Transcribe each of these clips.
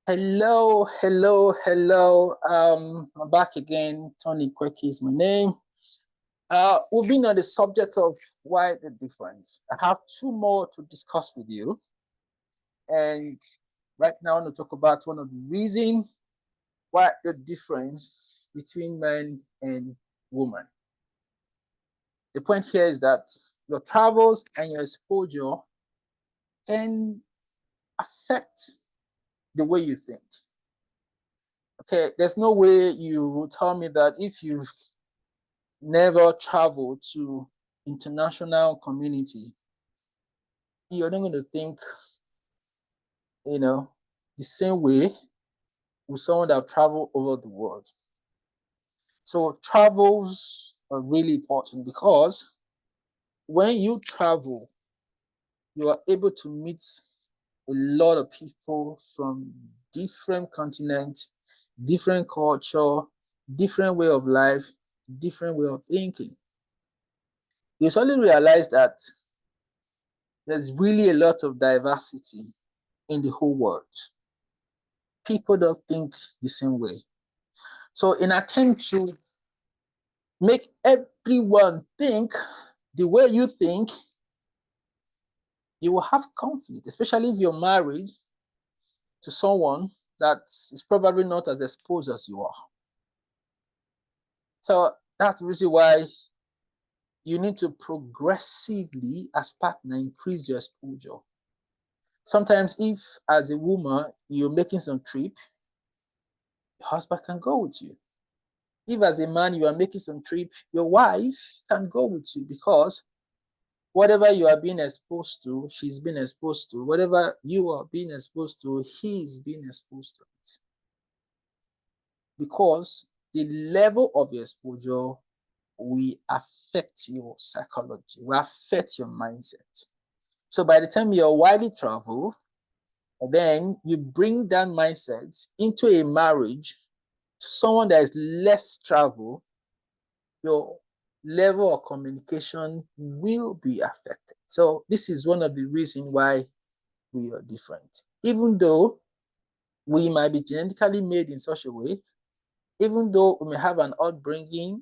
Hello, hello, hello. I'm back again. Tony Kweki is my name. We've been on the subject of why the difference. I have two more to discuss with you. And right now, I want to talk about one of the reasons why the difference between men and women. The point here is that your travels and your exposure can affect the way you think. Okay, there's no way you will tell me that if you've never traveled to international community, you're not going to think, you know, the same way with someone that have traveled over the world. So travels are really important because when you travel, you are able to meet a lot of people from different continents, different culture, different way of life, different way of thinking. You suddenly realize that there's really a lot of diversity in the whole world. People don't think the same way. So in attempt to make everyone think the way you think, you will have conflict, especially if you're married to someone that is probably not as exposed as you are. So that's the reason why you need to progressively, as partner, increase your exposure. Sometimes if as a woman, you're making some trip, your husband can go with you. If as a man you are making some trip, your wife can go with you because whatever you are being exposed to, she's been exposed to. Whatever you are being exposed to, he's being exposed to it. Because the level of your exposure will affect your psychology, will affect your mindset. So by the time you're widely traveled, then you bring that mindset into a marriage to someone that is less traveled, your level of communication will be affected. So this is one of the reasons why we are different. Even though we might be genetically made in such a way, even though we may have an upbringing,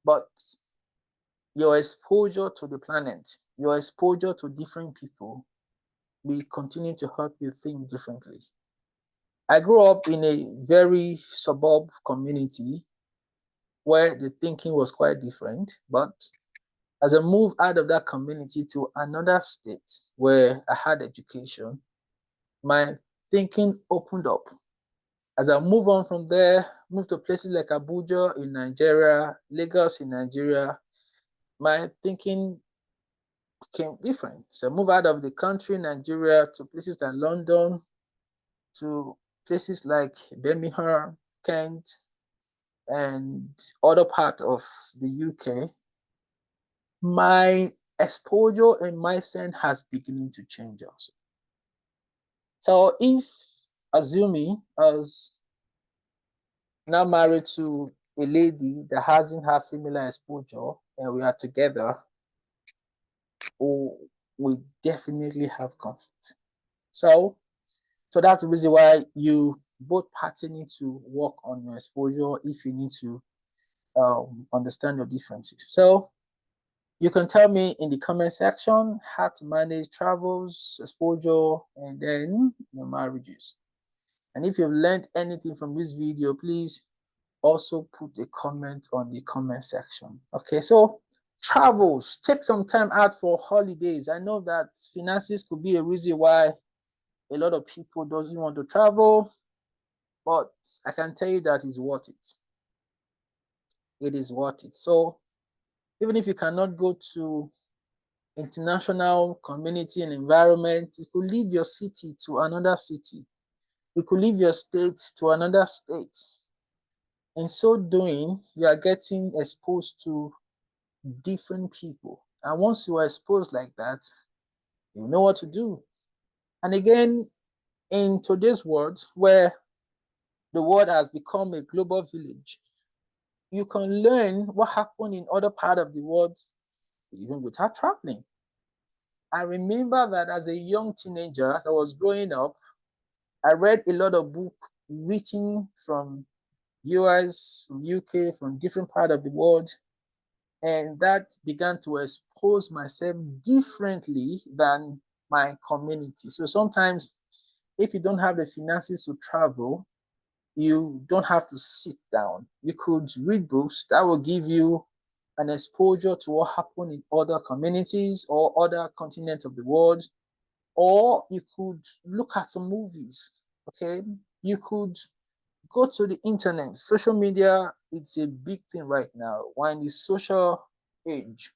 but your exposure to the planet, your exposure to different people will continue to help you think differently. I grew up in a very suburb community where the thinking was quite different, but as I moved out of that community to another state where I had education, my thinking opened up. As I move on from there, moved to places like Abuja in Nigeria, Lagos in Nigeria, my thinking became different. So I moved out of the country, Nigeria, to places like London, to places like Birmingham, Kent, and other parts of the UK. My exposure and mindset has beginning to change also. So if assuming as now married to a lady that hasn't had similar exposure and we are together, we definitely have conflict. So that's the reason why you both parties need to work on your exposure if you need to understand your differences. So you can tell me in the comment section how to manage travels, exposure, and then your marriages. And if you've learned anything from this video, please also put a comment on the comment section. Okay, so travels, take some time out for holidays. I know that finances could be a reason why a lot of people doesn't want to travel, but I can tell you that it's worth it. It is worth it. So even if you cannot go to international community and environment, you could leave your city to another city. You could leave your state to another state. In so doing, you are getting exposed to different people. And once you are exposed like that, you know what to do. And again, in today's world, where the world has become a global village, you can learn what happened in other parts of the world even without traveling. I remember that as a young teenager, as I was growing up, I read a lot of books written from US, from UK, from different part of the world, and that began to expose myself differently than my community. So sometimes if you don't have the finances to travel, you don't have to sit down. You could read books that will give you an exposure to what happened in other communities or other continents of the world, or you could look at some movies. Okay, you could go to the internet. Social media, it's a big thing right now. We're in the social age.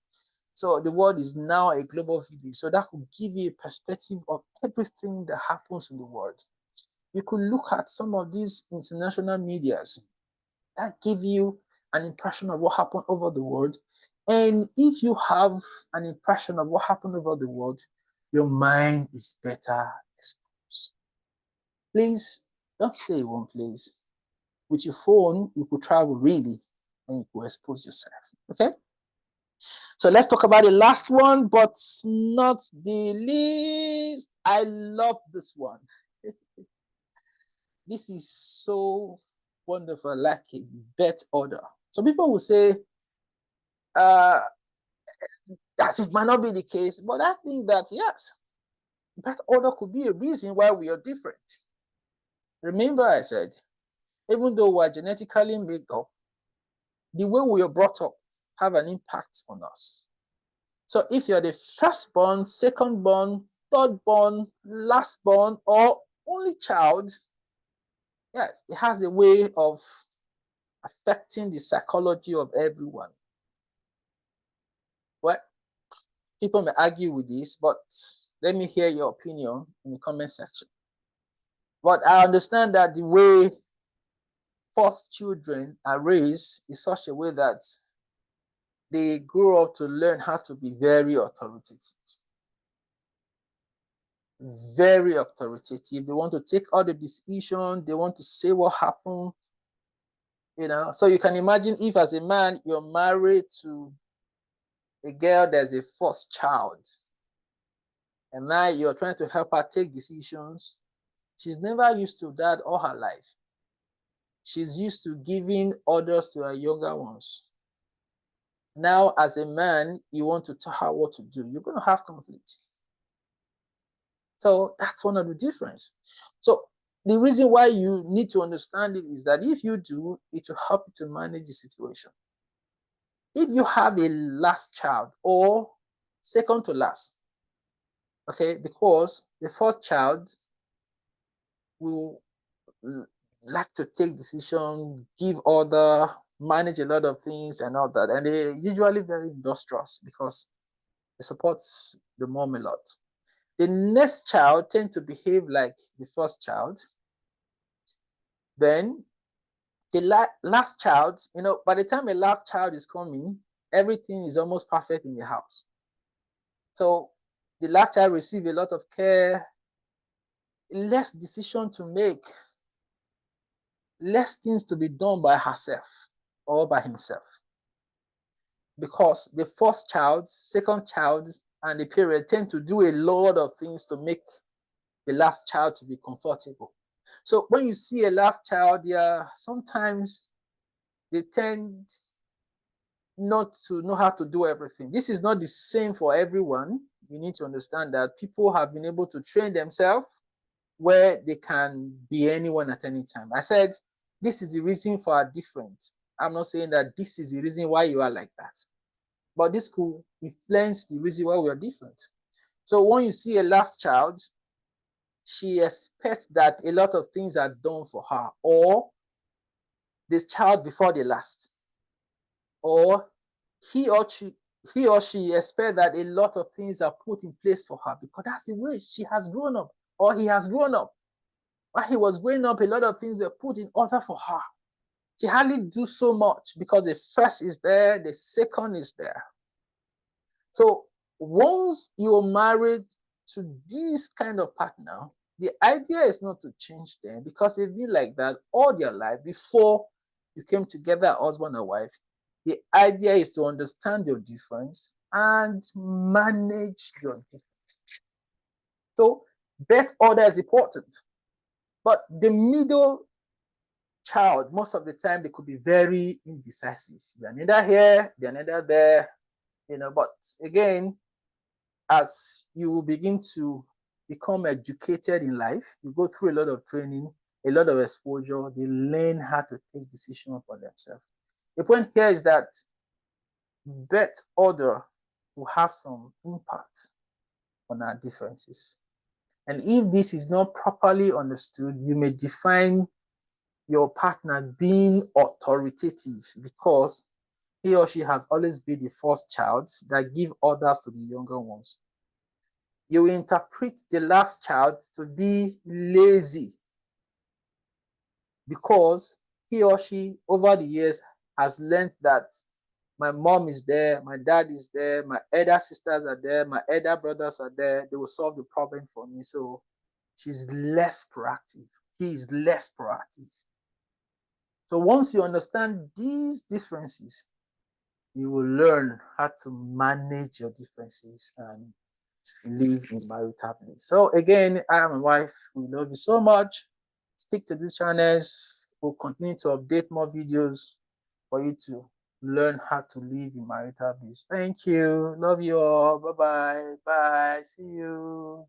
So the world is now a global village. So that could give you a perspective of everything that happens in the world. You could look at some of these international medias that give you an impression of what happened over the world. And if you have an impression of what happened over the world, your mind is better exposed. Please don't stay in one place. With your phone, you could travel really and you could expose yourself. Okay? So let's talk about the last one, but not the least. I love this one. This is so wonderful, like a bet order. So people will say that it might not be the case, but I think that yes, bet order could be a reason why we are different. Remember, I said, even though we're genetically made up, the way we are brought up have an impact on us. So if you're the firstborn, secondborn, thirdborn, lastborn, or only child, yes, it has a way of affecting the psychology of everyone. Well, people may argue with this, but let me hear your opinion in the comment section. But I understand that the way first children are raised is such a way that they grow up to learn how to be very authoritative. Very authoritative. They want to take all the decisions. They want to say what happened. You know, so you can imagine if as a man you're married to a girl that's a first child, and now you're trying to help her take decisions. She's never used to that all her life. She's used to giving orders to her younger ones. Now, as a man, you want to tell her what to do. You're going to have conflict. So that's one of the difference. So the reason why you need to understand it is that if you do, it will help you to manage the situation. If you have a last child or second to last, okay, because the first child will like to take decisions, give order, manage a lot of things and all that. And they're usually very industrious because they support the mom a lot. The next child tend to behave like the first child. Then the last child, you know, by the time a last child is coming, everything is almost perfect in the house. So the last child receives a lot of care, less decision to make, less things to be done by herself or by himself. Because the first child, second child, and the parent tend to do a lot of things to make the last child to be comfortable. So when you see a last child, yeah, sometimes they tend not to know how to do everything. This is not the same for everyone. You need to understand that people have been able to train themselves where they can be anyone at any time. I said, this is the reason for our difference. I'm not saying that this is the reason why you are like that, but this could influence the reason why we are different. So when you see a last child, she expects that a lot of things are done for her, or this child before the last, or he or she expects that a lot of things are put in place for her because that's the way she has grown up, or he has grown up. While he was growing up, a lot of things were put in order for her. She hardly do so much because the first is there, the second is there. So once you're married to this kind of partner, the idea is not to change them because they've been like that all their life before you came together, husband and wife. The idea is to understand your difference and manage your difference. So birth order is important. But the middle child, most of the time, they could be very indecisive. They're neither here, they're neither there, but again, as you begin to become educated in life, you go through a lot of training, a lot of exposure, they learn how to take decisions for themselves. The point here is that birth order will have some impact on our differences. And if this is not properly understood, you may define your partner being authoritative because he or she has always been the first child that give orders to the younger ones. You will interpret the last child to be lazy because he or she over the years has learned that my mom is there, my dad is there, my elder sisters are there, my elder brothers are there, they will solve the problem for me. So she's less proactive. He is less proactive. So once you understand these differences, you will learn how to manage your differences and live in marital bliss. So again, I am my wife. We love you so much. Stick to these channels. We'll continue to update more videos for you to learn how to live in marital bliss. Thank you. Love you all. Bye-bye. Bye. See you.